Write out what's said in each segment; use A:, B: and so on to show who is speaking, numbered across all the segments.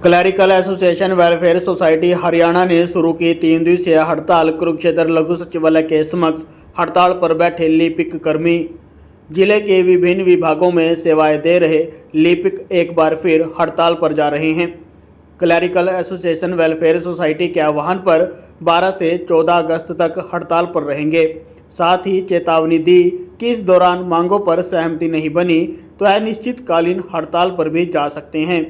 A: Clerical association welfare society Haryana ने शुरू की 3 दिवसीय हड़ताल। कुरुक्षेत्र लघु सचिवालय के समक्ष हड़ताल पर बैठे लिपिक कर्मी। जिले के विभिन्न विभागों में सेवाएं दे रहे लिपिक एक बार फिर हड़ताल पर जा रहे हैं। क्लैरिकल एसोसिएशन वेलफेयर सोसाइटी के आह्वान पर 12 से 14 अगस्त तक हड़ताल पर रहेंगे। साथ ही चेतावनी दी कि इस दौरान मांगों पर सहमति नहीं बनी तो अनिश्चितकालीन हड़ताल पर भी जा सकते हैं।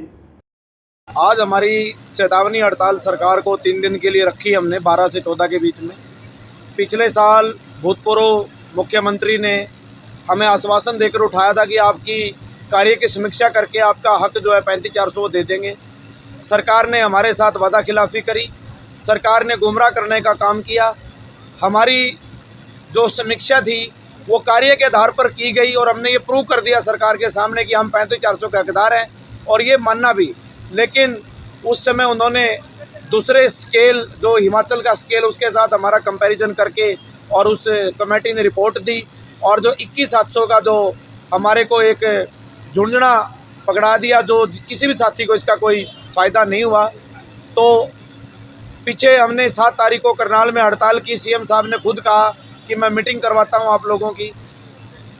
B: आज हमारी चेतावनी हड़ताल सरकार को 3 दिन के लिए रखी हमने 12 से 14 के बीच में। पिछले साल भूतपूर्व मुख्यमंत्री ने हमें आश्वासन देकर उठाया था कि आपकी कार्य की समीक्षा करके आपका हक जो है 35,400 दे देंगे। सरकार ने हमारे साथ वादा खिलाफ़ी करी, सरकार ने गुमराह करने का काम किया। हमारी जो समीक्षा थी वो कार्य के आधार पर की गई और हमने ये प्रूव कर दिया सरकार के सामने कि हम 35,400 के हकदार हैं और ये मानना भी। लेकिन उस समय उन्होंने दूसरे स्केल जो हिमाचल का स्केल उसके साथ हमारा कंपैरिजन करके और उस कमेटी ने रिपोर्ट दी और जो 21,700 का जो हमारे को एक झुंझुना पकड़ा दिया, जो किसी भी साथी को इसका कोई फ़ायदा नहीं हुआ। तो पीछे हमने 7 तारीख को करनाल में हड़ताल की। सीएम साहब ने खुद कहा कि मैं मीटिंग करवाता हूं आप लोगों की।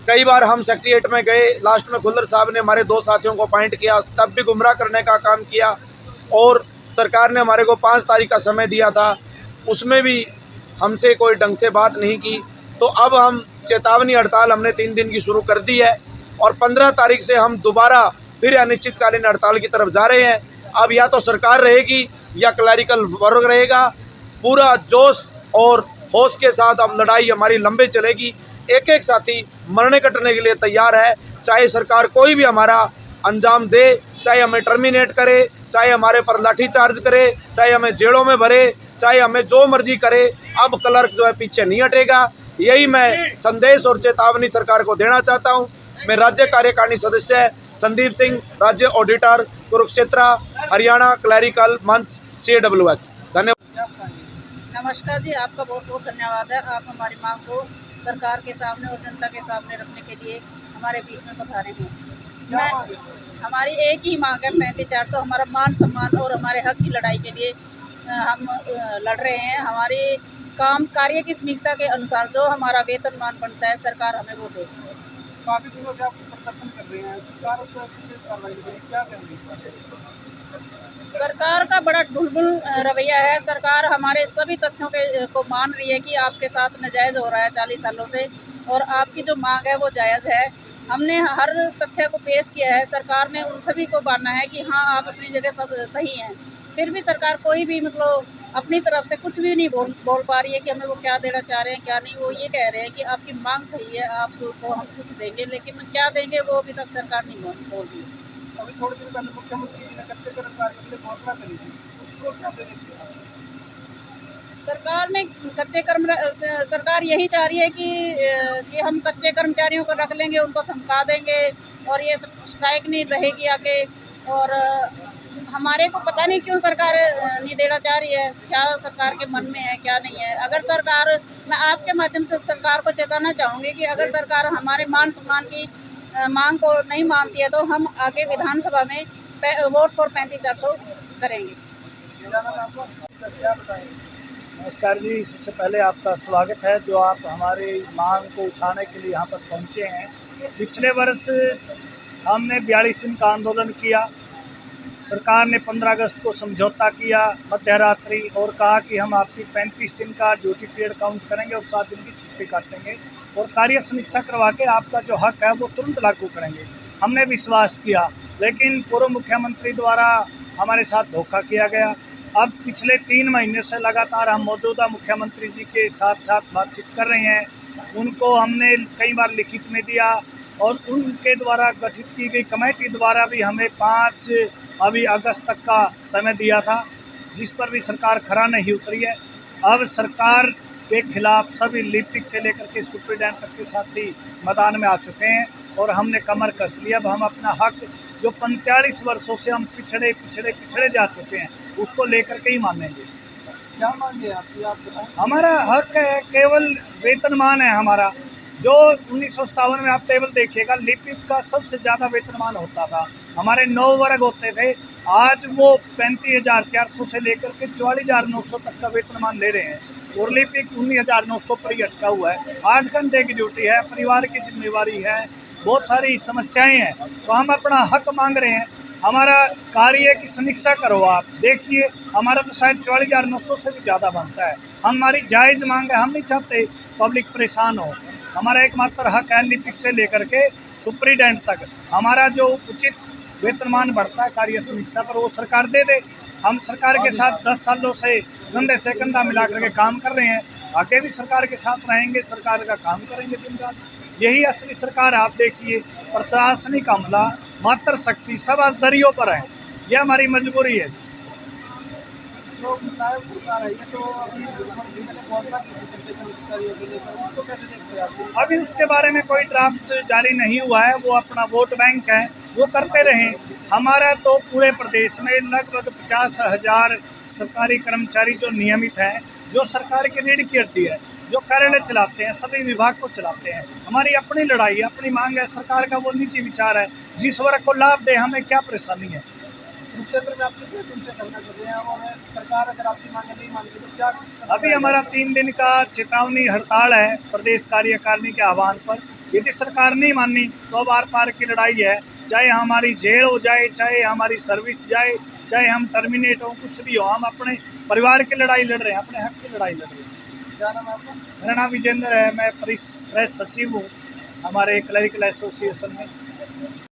B: कई बार हम सेक्रेटेरिएट में गए, लास्ट में खुल्लर साहब ने हमारे 2 साथियों को अपॉइंट किया, तब भी गुमराह करने का काम किया। और सरकार ने हमारे को 5 तारीख का समय दिया था, उसमें भी हमसे कोई ढंग से बात नहीं की। तो अब हम चेतावनी हड़ताल हमने 3 दिन की शुरू कर दी है और 15 तारीख से हम दोबारा फिर अनिश्चितकालीन हड़ताल की तरफ जा रहे हैं। अब या तो सरकार रहेगी या क्लैरिकल वर्ग रहेगा। पूरा जोश और होश के साथ अब लड़ाई हमारी लंबे चलेगी। एक एक साथी मरने कटने के लिए तैयार है, चाहे सरकार कोई भी हमारा अंजाम दे, चाहे हमें टर्मिनेट करे, चाहे हमारे पर लाठीचार्ज करे, चाहे हमें जेलों में भरे, चाहे हमें जो मर्जी करे। अब क्लर्क जो है पीछे नहीं हटेगा। यही मैं संदेश और चेतावनी सरकार को देना चाहता हूं। मैं राज्य कार्यकारिणी सदस्य संदीप सिंह, राज्य ऑडिटर, कुरुक्षेत्र, हरियाणा क्लैरिकल मंच CWS। धन्यवाद।
C: नमस्कार जी, आपका बहुत बहुत धन्यवाद है। आप हमारी मांग को सरकार के सामने और जनता के सामने रखने के लिए हमारे बीच में पधारे हैं। हमारी एक ही मांग है, 35,400। हमारा मान सम्मान और हमारे हक की लड़ाई के लिए हम लड़ रहे हैं। हमारे काम कार्य की समीक्षा के अनुसार जो हमारा वेतनमान बनता है सरकार हमें वो दे।
B: काफी दिनों से आप प्रदर्शन कर रहे हैं, सरकार उस पर कार्रवाई करेगी, क्या करेंगे?
C: सरकार का बड़ा ढुलमुल रवैया है। सरकार हमारे सभी तथ्यों को मान रही है कि आपके साथ नाजायज़ हो रहा है 40 सालों से और आपकी जो मांग है वो जायज़ है। हमने हर तथ्य को पेश किया है। सरकार ने उन सभी को माना है कि हाँ आप अपनी जगह सब सही हैं। फिर भी सरकार कोई भी मतलब अपनी तरफ से कुछ भी नहीं बोल पा रही है कि हमें वो क्या देना चाह रहे हैं क्या नहीं। वो ये कह रहे हैं कि आपकी मांग सही है, आपको हम कुछ देंगे, लेकिन क्या देंगे वो अभी तक सरकार नहीं बोल रही।
B: अभी थोड़े दिन पहले मुख्यमंत्री जी ने कच्चे कर्मचारियों के लिए घोषणा करी थी, उसको कैसे देखते हैं?
C: सरकार यही चाह रही है कि हम कच्चे कर्मचारियों को रख लेंगे, उनको धमका देंगे और ये स्ट्राइक नहीं रहेगी आगे। और हमारे को पता नहीं क्यों सरकार नहीं देना चाह रही है, क्या सरकार के मन में है क्या नहीं है। अगर सरकार, मैं आपके माध्यम से सरकार को चेताना चाहूँगी कि अगर सरकार हमारे मान सम्मान की मांग को नहीं मानती है तो हम आगे विधानसभा में वोट फॉर 35,400 करेंगे।
D: नमस्कार जी, सबसे पहले आपका स्वागत है जो आप हमारी मांग को उठाने के लिए यहाँ पर पहुँचे हैं। पिछले वर्ष हमने 42 दिन का आंदोलन किया। सरकार ने 15 अगस्त को समझौता किया मध्य रात्रि और कहा कि हम आपकी 35 दिन का ड्यूटी पीरियड काउंट करेंगे और 7 दिन की छुट्टी काटेंगे और कार्य समीक्षा करवा के आपका जो हक है वो तुरंत लागू करेंगे। हमने विश्वास किया, लेकिन पूर्व मुख्यमंत्री द्वारा हमारे साथ धोखा किया गया। अब पिछले 3 महीने से लगातार हम मौजूदा मुख्यमंत्री जी के साथ बातचीत कर रहे हैं। उनको हमने कई बार लिखित में दिया और उनके द्वारा गठित की गई कमेटी द्वारा भी हमें 5 अगस्त तक का समय दिया था, जिस पर भी सरकार खरा नहीं उतरी है। अब सरकार के खिलाफ सभी लिपिक से लेकर के सुप्रीडेंट तक के साथी मैदान में आ चुके हैं और हमने कमर कस ली। अब हम अपना हक जो 45 वर्षों से हम पिछड़े जा चुके हैं उसको लेकर के ही मानेंगे।
B: क्या मांगे आपकी, आप बताएं?
D: हमारा हक है केवल वेतनमान है हमारा। जो 1957 में आप टेबल देखिएगा, लिपिक का सबसे ज़्यादा वेतनमान होता था। हमारे 9 वर्ग होते थे, आज वो 35,400 से लेकर के 44,900 तक का वेतनमान ले रहे हैं। मुरली पिक 19,900 पर ही अटका हुआ है। 8 घंटे की ड्यूटी है, परिवार की जिम्मेवारी है, बहुत सारी समस्याएं हैं, तो हम अपना हक मांग रहे हैं। हमारा कार्य की समीक्षा करो, आप देखिए हमारा तो शायद 44,900 से भी ज़्यादा बनता है। हमारी जायज़ मांग है, हम नहीं चाहते पब्लिक परेशान हो। हमारा एकमात्र हक है लिपिक से लेकर के सुप्रीडेंट तक हमारा जो उचित वेतनमान बढ़ता है कार्य समीक्षा पर वो सरकार दे दे। हम सरकार के साथ 10 सालों से कंधे से कंधा मिला करके काम कर रहे हैं, आगे भी सरकार के साथ रहेंगे, सरकार का काम करेंगे दिन रात। यही असली सरकार। आप देखिए प्रशासनिक अमला, मात्र शक्ति सब आज दरियों पर है, ये हमारी मजबूरी है। अभी उसके बारे में कोई ड्राफ्ट जारी नहीं हुआ है, वो अपना वोट बैंक है, वो करते रहें। हमारा तो पूरे प्रदेश में लगभग 50,000 सरकारी कर्मचारी जो नियमित हैं, जो सरकार की रीढ़ की हड्डी है, जो कार्यालय चलाते हैं, सभी विभाग को चलाते हैं। हमारी अपनी लड़ाई है, अपनी मांग है, सरकार का वो निजी विचार है, जिस वर्ग को लाभ दे, हमें क्या परेशानी है।
E: क्षेत्र में आप कितने दिन से धरना कर रहे हैं और सरकार अगर आपकी मांगे नहीं मानती तो क्या?
D: अभी हमारा 3 दिन का चेतावनी हड़ताल है प्रदेश कार्यकारिणी के आह्वान पर। यदि सरकार नहीं मानी तो अब आर पार की लड़ाई है, चाहे हमारी जेल हो जाए, चाहे हमारी सर्विस जाए, चाहे हम टर्मिनेट हो, कुछ भी हो, हम अपने परिवार की लड़ाई लड़ रहे हैं, अपने हक की लड़ाई लड़ रहे हैं।
E: क्या नाम है आपका?
D: मेरा नाम विजेंद्र है, मैं प्रेस सचिव हूँ हमारे क्लरिकल एसोसिएशन में।